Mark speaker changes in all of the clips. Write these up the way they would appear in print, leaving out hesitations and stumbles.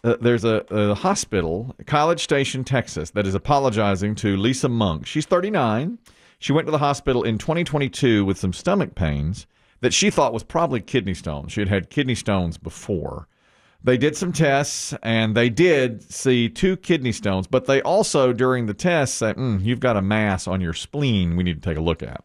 Speaker 1: there's a hospital, College Station, Texas, that is apologizing to Lisa Monk. She's 39. She went to the hospital in 2022 with some stomach pains that she thought was probably kidney stones. She had had kidney stones before. They did some tests, and they did see 2 kidney stones, but they also, during the test, said, you've got a mass on your spleen we need to take a look at.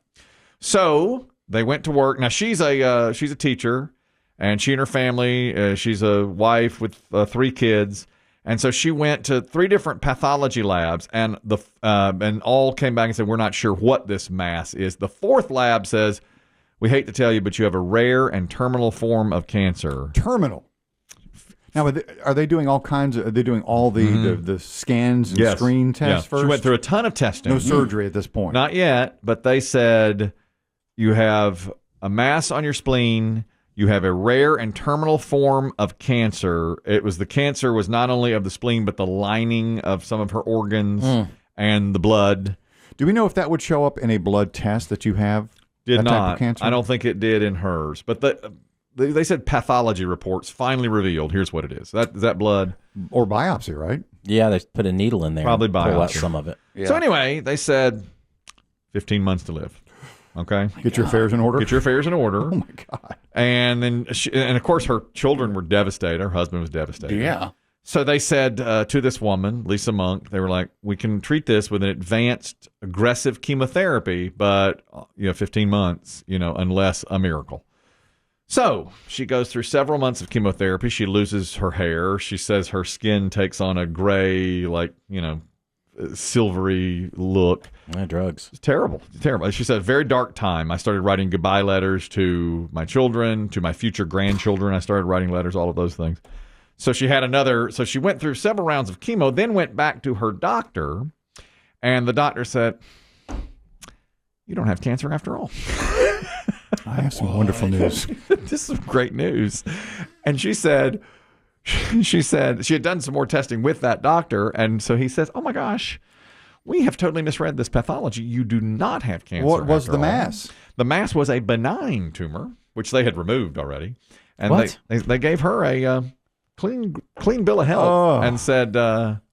Speaker 1: So they went to work. Now, she's a teacher, and she and her family, she's a wife with 3 kids, and so she went to 3 different pathology labs, and and all came back and said, we're not sure what this mass is. The 4th lab says, we hate to tell you, but you have a rare and terminal form of cancer.
Speaker 2: Terminal. Now, are they doing all kinds of? Are they doing all the scans and screen tests first?
Speaker 1: She went through a ton of testing.
Speaker 2: No surgery at this point.
Speaker 1: Not yet, but they said you have a mass on your spleen. You have a rare and terminal form of cancer. The cancer was not only of the spleen, but the lining of some of her organs and the blood.
Speaker 2: Do we know if that would show up in a blood test that you have?
Speaker 1: Did not.
Speaker 2: Type of cancer?
Speaker 1: I don't think it did in hers, but they said pathology reports finally revealed. Here's what it is. Is that blood
Speaker 2: or biopsy, right?
Speaker 3: Yeah, they put a needle in there.
Speaker 1: Probably biopsy.
Speaker 3: Pull out some of it.
Speaker 1: Yeah. So anyway, they said 15 months to live. Okay,
Speaker 2: get your affairs in order.
Speaker 1: Get your affairs in order.
Speaker 2: Oh my God!
Speaker 1: And then, and of course, her children were devastated. Her husband was devastated.
Speaker 4: Yeah.
Speaker 1: So they said to this woman, Lisa Monk, they were like, "We can treat this with an advanced, aggressive chemotherapy, but 15 months, unless a miracle." So she goes through several months of chemotherapy. She loses her hair. She says her skin takes on a gray, silvery look.
Speaker 3: Drugs.
Speaker 1: It's terrible. It's terrible. She said, very dark time. I started writing goodbye letters to my children, to my future grandchildren. I started writing letters, all of those things. So she went through several rounds of chemo, then went back to her doctor, and the doctor said, you don't have cancer after all.
Speaker 2: I have some wonderful news.
Speaker 1: This is great news. And she said she had done some more testing with that doctor. And so he says, oh my gosh, we have totally misread this pathology. You do not have cancer.
Speaker 2: What was the
Speaker 1: all.
Speaker 2: mass?
Speaker 1: The mass was a benign tumor, which they had removed already. And
Speaker 3: what?
Speaker 1: They gave her a clean bill of health and said,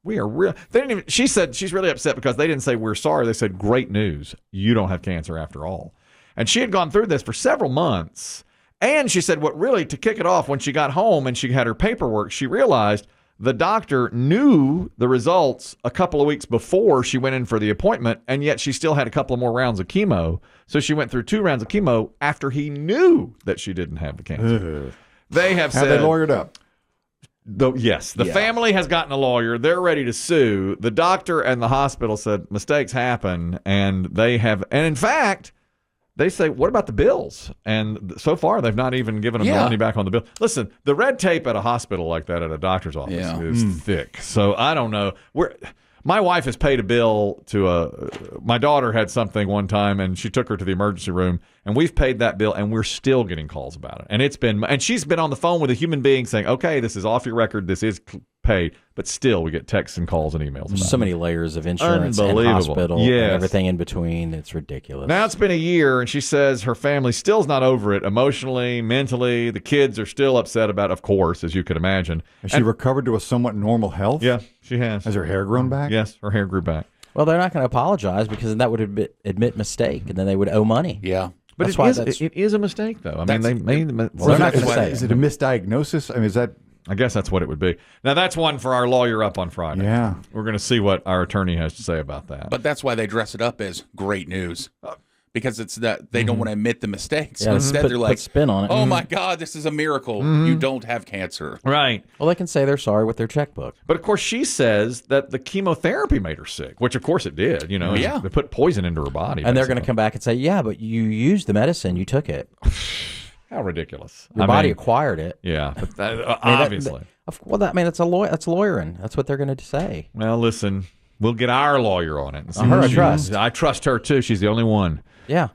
Speaker 1: we are real. They didn't even, she said she's really upset because they didn't say we're sorry. They said, great news. You don't have cancer after all. And she had gone through this for several months. And she said to kick it off, when she got home and she had her paperwork, she realized the doctor knew the results a couple of weeks before she went in for the appointment, and yet she still had a couple of more rounds of chemo. So she went through 2 rounds of chemo after he knew that she didn't have the cancer. They have said...
Speaker 2: Have they lawyered up?
Speaker 1: The family has gotten a lawyer. They're ready to sue. The doctor and the hospital said mistakes happen, and in fact... They say, what about the bills? And so far, they've not even given them the money back on the bill. Listen, the red tape at a hospital like that, at a doctor's office, is thick. So I don't know. My wife has paid a bill to my daughter had something one time, and she took her to the emergency room, and we've paid that bill, and we're still getting calls about it. And she's been on the phone with a human being saying, okay, this is off your record, this is paid, but still we get texts and calls and emails about
Speaker 3: so many layers of insurance and hospital and everything in between. It's ridiculous.
Speaker 1: Now it's been a year, and she says her family still's not over it emotionally, mentally. The kids are still upset about, of course, as you could imagine.
Speaker 2: Has she recovered to a somewhat normal health?
Speaker 1: Yeah, she has.
Speaker 2: Has her hair grown back?
Speaker 1: Yes, her hair grew back.
Speaker 3: Well, they're not going to apologize because that would admit mistake, and then they would owe money.
Speaker 4: Yeah.
Speaker 1: But it is a mistake, though. I mean, they made the mistake.
Speaker 3: Well, they're not going to say.
Speaker 2: Is it a misdiagnosis? I mean, is that...
Speaker 1: I guess that's what it would be. Now, that's one for our lawyer up on Friday.
Speaker 2: Yeah.
Speaker 1: We're going to see what our attorney has to say about that.
Speaker 4: But that's why they dress it up as great news. Because it's that they don't want to admit the mistakes.
Speaker 3: Yeah,
Speaker 4: Instead, they're like,
Speaker 3: put spin on it.
Speaker 4: oh my God, this is a miracle. You don't have cancer.
Speaker 1: Right.
Speaker 3: Well, they can say they're sorry with their checkbook.
Speaker 1: But, of course, she says that the chemotherapy made her sick, which, of course, it did. They put poison into her body.
Speaker 3: And they're going to come back and say, yeah, but you used the medicine. You took it.
Speaker 1: How ridiculous.
Speaker 3: Your body acquired it.
Speaker 1: Yeah, but obviously.
Speaker 3: That's lawyering. That's what they're going to say.
Speaker 1: Well, listen, we'll get our lawyer on it. And see
Speaker 3: her
Speaker 1: what
Speaker 3: I trust.
Speaker 1: I trust her, too. She's the only one.
Speaker 3: Yeah.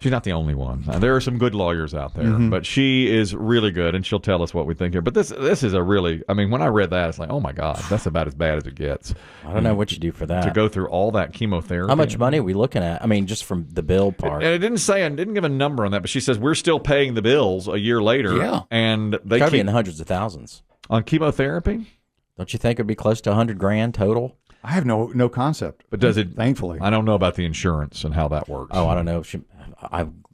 Speaker 1: She's not the only one. There are some good lawyers out there, but she is really good, and she'll tell us what we think here. But this is a really, I mean, when I read that, it's like, oh my God, that's about as bad as it gets.
Speaker 3: I don't know what you do for that.
Speaker 1: To go through all that chemotherapy.
Speaker 3: How much money are we looking at? I mean, just from the bill part.
Speaker 1: And it didn't give a number on that, but she says we're still paying the bills a year later.
Speaker 4: Yeah.
Speaker 1: And they
Speaker 3: Gotta be
Speaker 1: keep
Speaker 3: in the hundreds of thousands.
Speaker 1: on chemotherapy.
Speaker 3: Don't you think it'd be close to $100,000 total?
Speaker 2: I have no concept.
Speaker 1: But does it?
Speaker 2: Thankfully,
Speaker 1: I don't know about the insurance and how that works.
Speaker 3: Oh, I don't know.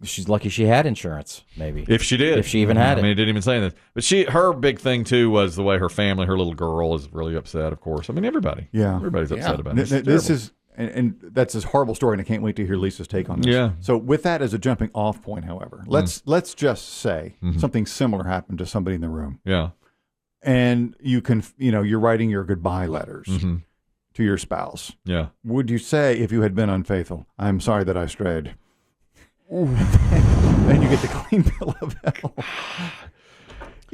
Speaker 3: She's lucky she had insurance. Maybe
Speaker 1: if she did,
Speaker 3: if she even had it.
Speaker 1: I mean, it didn't even say this. But her big thing too was the way her family, her little girl, is really upset. Of course, I mean everybody.
Speaker 2: Yeah,
Speaker 1: everybody's upset about it.
Speaker 2: This is. And that's a horrible story, and I can't wait to hear Lisa's take on this.
Speaker 1: Yeah.
Speaker 2: So with that as a jumping off point, however, let's just say something similar happened to somebody in the room.
Speaker 1: Yeah.
Speaker 2: And you're writing your goodbye letters to your spouse.
Speaker 1: Yeah.
Speaker 2: Would you say, if you had been unfaithful, I'm sorry that I strayed? Then you get the clean bill of health.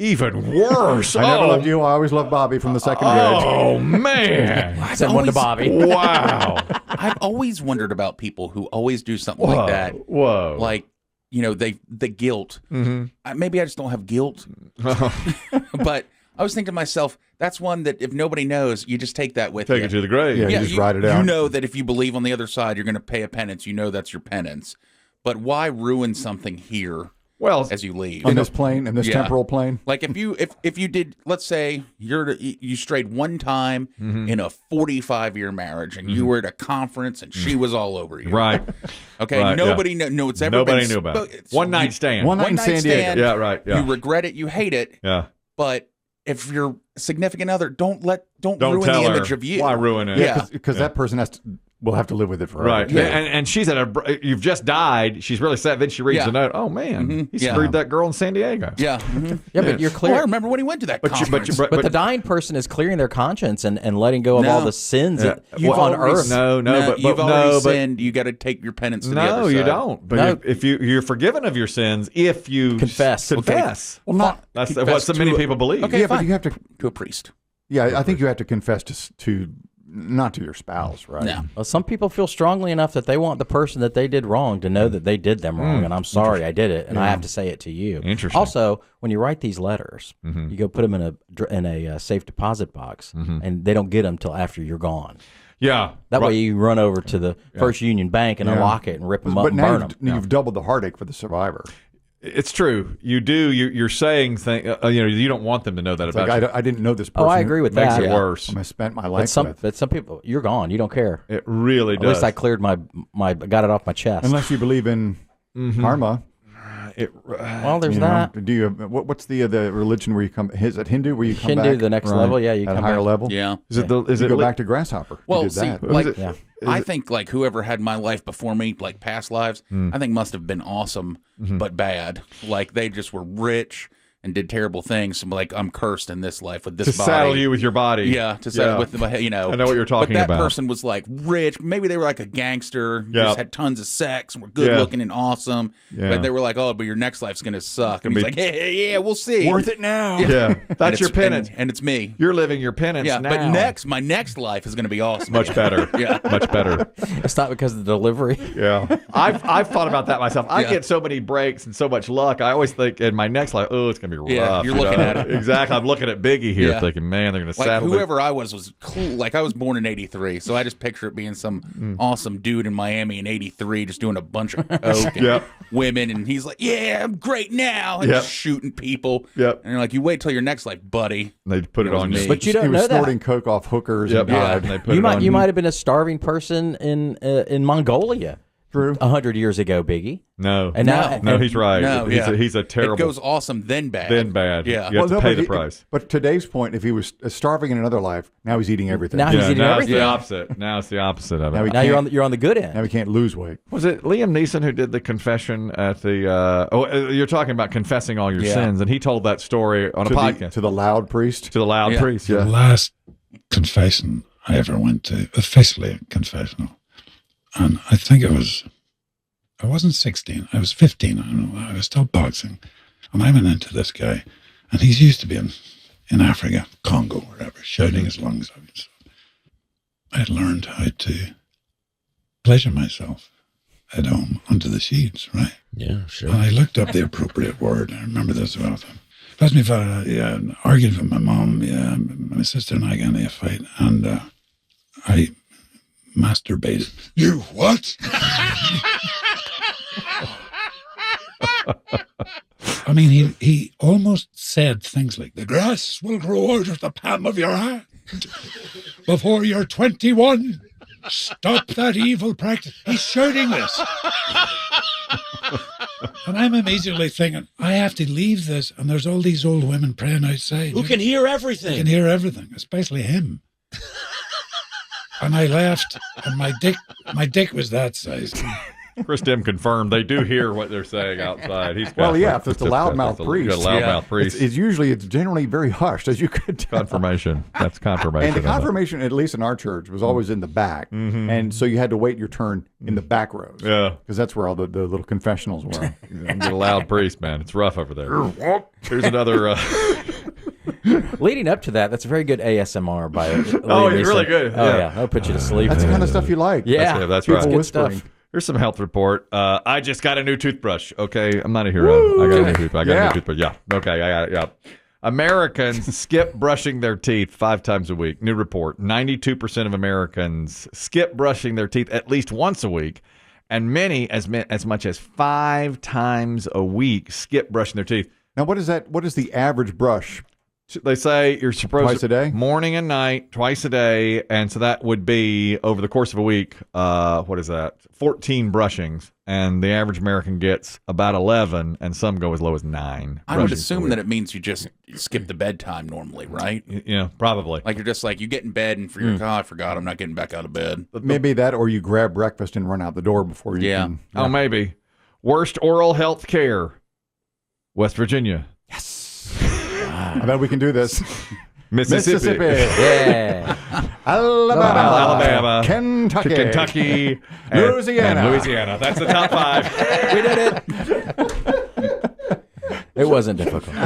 Speaker 1: Even worse.
Speaker 2: I never loved you. I always loved Bobby from the second grade.
Speaker 1: Oh, man.
Speaker 3: Send one to Bobby.
Speaker 1: Wow.
Speaker 4: I've always wondered about people who always do something like that.
Speaker 1: Whoa.
Speaker 4: Like, the guilt. Maybe I just don't have guilt. But I was thinking to myself, that's one that if nobody knows, you just take that with you.
Speaker 1: Take it to the grave.
Speaker 2: Yeah, you just write it out.
Speaker 4: You know that if you believe on the other side, you're going to pay a penance. You know that's your penance. But why ruin something here?
Speaker 1: Well,
Speaker 4: as you leave
Speaker 2: on this plane, in this temporal plane,
Speaker 4: like if you did, let's say you strayed one time in a 45-year marriage, and you were at a conference, and she was all over you,
Speaker 1: right?
Speaker 4: Okay, right, nobody knew it's ever
Speaker 1: nobody knew about it. One night stand,
Speaker 2: one night in San Diego.
Speaker 1: Yeah, right. Yeah.
Speaker 4: You regret it, you hate it.
Speaker 1: Yeah,
Speaker 4: but if your significant other, don't ruin the image of you.
Speaker 1: Why ruin it?
Speaker 2: Yeah, because that person will have to live with it forever.
Speaker 1: Right. Yeah. And she's you've just died. She's really sad. Then she reads the note. Oh, man. He screwed that girl in San Diego.
Speaker 4: Yeah.
Speaker 3: Yeah, but you're clear.
Speaker 4: I remember when he went to that conference.
Speaker 3: But the dying person is clearing their conscience and letting go of all the sins on earth.
Speaker 1: No,
Speaker 4: you've already sinned. You got to take your penance to the other side.
Speaker 1: No, you don't. But if you're forgiven of your sins, if you
Speaker 3: confess.
Speaker 1: Confess.
Speaker 2: Okay. Well,
Speaker 1: that's what so many people believe.
Speaker 4: Okay,
Speaker 2: but you have to
Speaker 4: a priest.
Speaker 2: Yeah, I think you have to confess to not to your spouse, right?
Speaker 4: No.
Speaker 3: Well, some people feel strongly enough that they want the person that they did wrong to know that they did them wrong, and I'm sorry I did it, and I have to say it to you.
Speaker 1: Interesting.
Speaker 3: Also, when you write these letters, you go put them in a safe deposit box, and they don't get them till after you're gone.
Speaker 1: Yeah.
Speaker 3: That way you run over to the First Union Bank and unlock it and rip them up and burn them.
Speaker 2: But you've doubled the heartache for the survivor.
Speaker 1: It's true. You do. You're saying things. You don't want them to know that about you.
Speaker 2: I didn't know this person.
Speaker 3: Oh, I agree with that.
Speaker 1: Makes it worse.
Speaker 2: I spent my life with.
Speaker 3: But some people, you're gone. You don't care.
Speaker 1: It really does.
Speaker 3: At least I cleared got it off my chest.
Speaker 2: Unless you believe in karma.
Speaker 3: Well, there's that.
Speaker 2: Do you? What's the religion where you come? Is it Hindu where you come back?
Speaker 3: Hindu, the next level. Yeah, you
Speaker 2: at
Speaker 3: come
Speaker 2: a higher
Speaker 3: back.
Speaker 2: level.
Speaker 4: Yeah.
Speaker 1: Is it
Speaker 2: go back to grasshopper?
Speaker 4: Well,
Speaker 2: did
Speaker 4: see,
Speaker 2: that.
Speaker 4: I think like whoever had my life before me, like past lives, I think must have been awesome, but bad. Like they just were rich and did terrible things. So like I'm cursed in this life with this
Speaker 1: to
Speaker 4: body.
Speaker 1: saddle you with your body.
Speaker 4: Yeah, to saddle with my,
Speaker 1: I know what you're talking
Speaker 4: but that
Speaker 1: about.
Speaker 4: person was like rich. Maybe they were like a gangster.
Speaker 1: Yeah.
Speaker 4: Just had tons of sex and were good looking and awesome.
Speaker 1: Yeah.
Speaker 4: But they were like, oh, but your next life's gonna suck. And he's like, hey, yeah, we'll see.
Speaker 2: Worth it now.
Speaker 1: Yeah, that's your penance,
Speaker 4: and it's me.
Speaker 1: You're living your penance now.
Speaker 4: But my next life is gonna be awesome.
Speaker 1: Much better.
Speaker 4: Yeah,
Speaker 1: much better.
Speaker 3: It's not because of the delivery.
Speaker 1: Yeah, I've thought about that myself. I get so many breaks and so much luck. I always think in my next life, oh, it's gonna be rough.
Speaker 4: Yeah, you're looking at it.
Speaker 1: Exactly. I'm looking at Biggie here, thinking, man, they're gonna saddle
Speaker 4: whoever I was cool. Like I was born in '83, so I just picture it being some awesome dude in Miami in '83, just doing a bunch of coke and women, and he's like, "Yeah, I'm great now," and just shooting people.
Speaker 1: Yep.
Speaker 4: And you're like, "You wait till your next life, buddy."
Speaker 1: They put it on you,
Speaker 3: but you don't
Speaker 2: he was
Speaker 3: know
Speaker 2: snorting
Speaker 3: that.
Speaker 2: coke off hookers. And died.
Speaker 1: And they put it on
Speaker 3: You might have been a starving person in Mongolia.
Speaker 2: True.
Speaker 3: 100 years ago, Biggie.
Speaker 1: No.
Speaker 3: And now,
Speaker 1: no, he's right.
Speaker 4: No,
Speaker 1: he's a terrible.
Speaker 4: It goes awesome, then bad.
Speaker 1: Then bad.
Speaker 4: Yeah.
Speaker 1: You have to pay the price.
Speaker 2: But today's point, if he was starving in another life, now he's eating everything.
Speaker 3: Now he's eating
Speaker 1: now
Speaker 3: everything.
Speaker 1: It's the opposite. Now it's the opposite of it.
Speaker 3: Now you're on the good end.
Speaker 2: Now he can't lose weight.
Speaker 1: Was it Liam Neeson who did the confession at the? You're talking about confessing all your sins, and he told that story on a podcast
Speaker 2: to the loud priest.
Speaker 1: To the loud priest.
Speaker 5: The last confession I ever went to, officially a confessional, and I think I wasn't 16. I was 15. I don't know. I was still boxing. And I went into this guy, and he's used to being in Africa, Congo, wherever, shouting his lungs out. So I had learned how to pleasure myself at home under the sheets, right?
Speaker 6: Yeah, sure.
Speaker 5: And I looked up the appropriate word. I remember this well. Plus me father, argued with my mom. Yeah, my sister and I got into a fight, and I masturbated. You what? I mean, he almost said things like, "The grass will grow out of the palm of your hand." before you're 21. Stop that evil practice. He's shouting this. And I'm immediately thinking, I have to leave this, and there's all these old women praying outside.
Speaker 6: Who can hear everything?
Speaker 5: Can hear everything, especially him. And I left, and my dick was that size.
Speaker 1: Chris Demm confirmed they do hear what they're saying outside. If it's
Speaker 2: a loudmouth priest. It's generally very hushed, as you could tell.
Speaker 1: Confirmation. That's confirmation.
Speaker 2: And the confirmation, at least in our church, was always in the back. Mm-hmm. And so you had to wait your turn in the back rows. Yeah. Because that's where all the little confessionals were.
Speaker 1: Get a loud priest, man. It's rough over there. Here's another...
Speaker 3: Leading up to that, that's a very good ASMR by
Speaker 1: It's really good.
Speaker 3: Oh, yeah. That'll put you to sleep.
Speaker 2: That's the kind of stuff you like.
Speaker 3: Yeah.
Speaker 1: That's right.
Speaker 3: Good stuff.
Speaker 1: Here's some health report. I just got a new toothbrush. Okay, I'm not a hero. I got a new toothbrush. Yeah. Okay, I got it. Yeah. Americans skip brushing their teeth 5 times a week. New report. 92% of Americans skip brushing their teeth at least once a week, and many as much as 5 times a week skip brushing their teeth.
Speaker 2: Now, what is that? What is the average brush?
Speaker 1: They say you're supposed
Speaker 2: twice a day,
Speaker 1: morning and night, twice a day, and so that would be over the course of a week. What is that? 14 brushings, and the average American gets about 11, and some go as low as 9.
Speaker 4: I would assume that it means you just skip the bedtime normally, right?
Speaker 1: Yeah, probably.
Speaker 4: Like you're just like you get in bed and for I forgot I'm not getting back out of bed.
Speaker 2: Maybe that, or you grab breakfast and run out the door before you. Can,
Speaker 1: Oh, maybe. Worst oral health care. West Virginia.
Speaker 2: Yes. I bet we can do this.
Speaker 1: Mississippi.
Speaker 3: Yeah.
Speaker 1: Alabama.
Speaker 2: Kentucky.
Speaker 1: And Louisiana. That's the top 5.
Speaker 3: We did it. It wasn't difficult.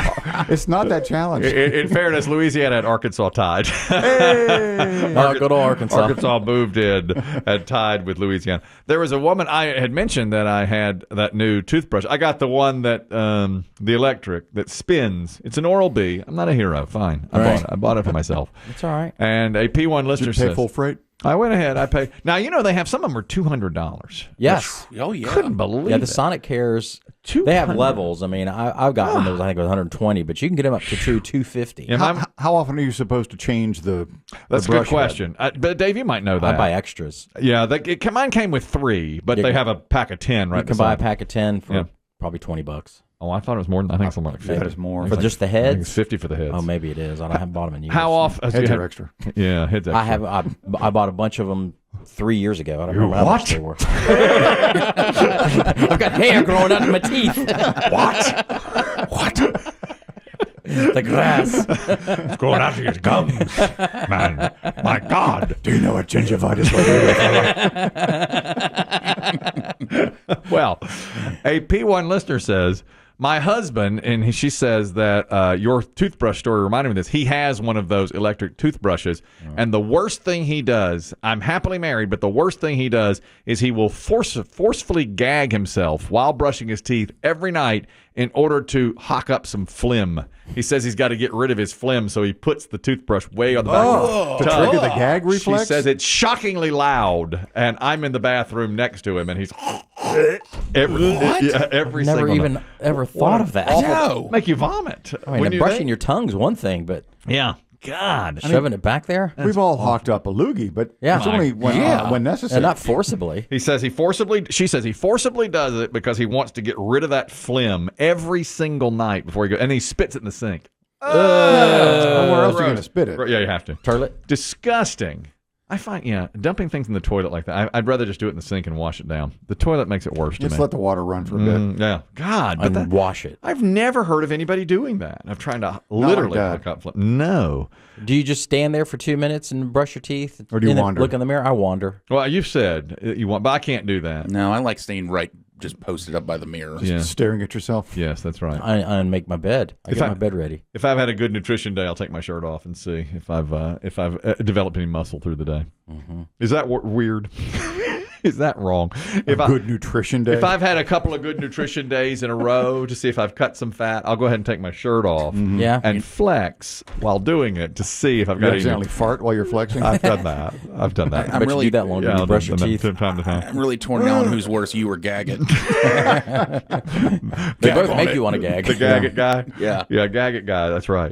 Speaker 2: It's not that challenging.
Speaker 1: In fairness, Louisiana and Arkansas tied.
Speaker 3: Hey! Good old Arkansas.
Speaker 1: Arkansas moved in and tied with Louisiana. There was a woman, I had mentioned that I had that new toothbrush. I got the one that, the electric, that spins. It's an Oral-B. I'm not a hero. Fine. I bought it for myself.
Speaker 3: It's all right.
Speaker 1: And a P1 listener
Speaker 2: Did you pay
Speaker 1: says,
Speaker 2: full freight?
Speaker 1: I went ahead. I paid. Now, they have some of them are $200.
Speaker 3: Yes.
Speaker 4: Oh, yeah.
Speaker 1: Couldn't believe it.
Speaker 3: Yeah, the Sonic Cares, they have levels. I mean, I've got one that was, I think, 120, but you can get them up to $250.
Speaker 2: How often are you supposed to change the
Speaker 1: That's a good question. But Dave, you might know that.
Speaker 3: I buy extras.
Speaker 1: Yeah, mine came with 3, but they have a pack of 10 right
Speaker 3: You can buy a pack of 10 for probably $20.
Speaker 1: Oh, I thought it was more than, I think it's something like 50.
Speaker 2: It's more.
Speaker 3: For just the heads?
Speaker 1: I think it's 50 for the heads.
Speaker 3: Oh, maybe it is. I haven't bought them in years.
Speaker 1: How often?
Speaker 2: Heads are extra.
Speaker 1: Yeah, heads extra.
Speaker 3: I bought a bunch of them 3 years ago. I don't remember how much they were. I've got hair growing out of my teeth.
Speaker 1: What?
Speaker 3: The grass.
Speaker 1: It's growing out of your gums, man. My God.
Speaker 2: Do you know what gingivitis
Speaker 1: is? Well, a P1 listener says, my husband, and she says that your toothbrush story reminded me of this. He has one of those electric toothbrushes, and the worst thing he does, I'm happily married, but the worst thing he does is he will forcefully gag himself while brushing his teeth every night in order to hock up some phlegm. He says he's got to get rid of his phlegm, so he puts the toothbrush way on the back of the
Speaker 2: to trigger the gag reflex?
Speaker 1: She says it's shockingly loud, and I'm in the bathroom next to him, and he's every
Speaker 3: Never even ever thought of that.
Speaker 1: No. Make you vomit.
Speaker 3: I mean, brushing your tongue's one thing, but
Speaker 1: God,
Speaker 3: shoving it back there.
Speaker 2: We've all hawked up a loogie, but it's only when necessary.
Speaker 3: And not forcibly.
Speaker 1: She says he forcibly does it because he wants to get rid of that phlegm every single night before he goes, and he spits it in the sink.
Speaker 2: Where else are you going to spit it?
Speaker 1: Yeah, you have to.
Speaker 3: Toilet.
Speaker 1: Disgusting. I find, dumping things in the toilet like that, I'd rather just do it in the sink and wash it down. The toilet makes it worse to me.
Speaker 2: Just let the water run for a bit.
Speaker 1: Yeah. God.
Speaker 3: And wash it.
Speaker 1: I've never heard of anybody doing that. I'm trying to literally look up phlegm. No.
Speaker 3: Do you just stand there for 2 minutes and brush your teeth?
Speaker 2: Or do you wander?
Speaker 3: Look in the mirror? I wander.
Speaker 1: Well, you've said you want, but I can't do that.
Speaker 4: No, I like staying just posted up by the mirror.
Speaker 2: Just staring at yourself.
Speaker 1: Yes, that's right.
Speaker 3: I make my bed. I get my bed ready.
Speaker 1: If I've had a good nutrition day, I'll take my shirt off and see if I've developed any muscle through the day. Mm-hmm. Is that weird? Is that wrong?
Speaker 2: Good nutrition day.
Speaker 1: If I've had a couple of good nutrition days in a row to see if I've cut some fat, I'll go ahead and take my shirt off and flex while doing it to see if I've got any.
Speaker 2: You accidentally fart while you're flexing?
Speaker 1: I've done that.
Speaker 3: I'm really do that long when you brush your teeth.
Speaker 1: From time to time.
Speaker 4: I'm really torn down who's worse, you or Gaggett.
Speaker 3: They both make you want to gag.
Speaker 1: The Gaggett guy?
Speaker 4: Yeah.
Speaker 1: Yeah, Gaggett guy. That's right.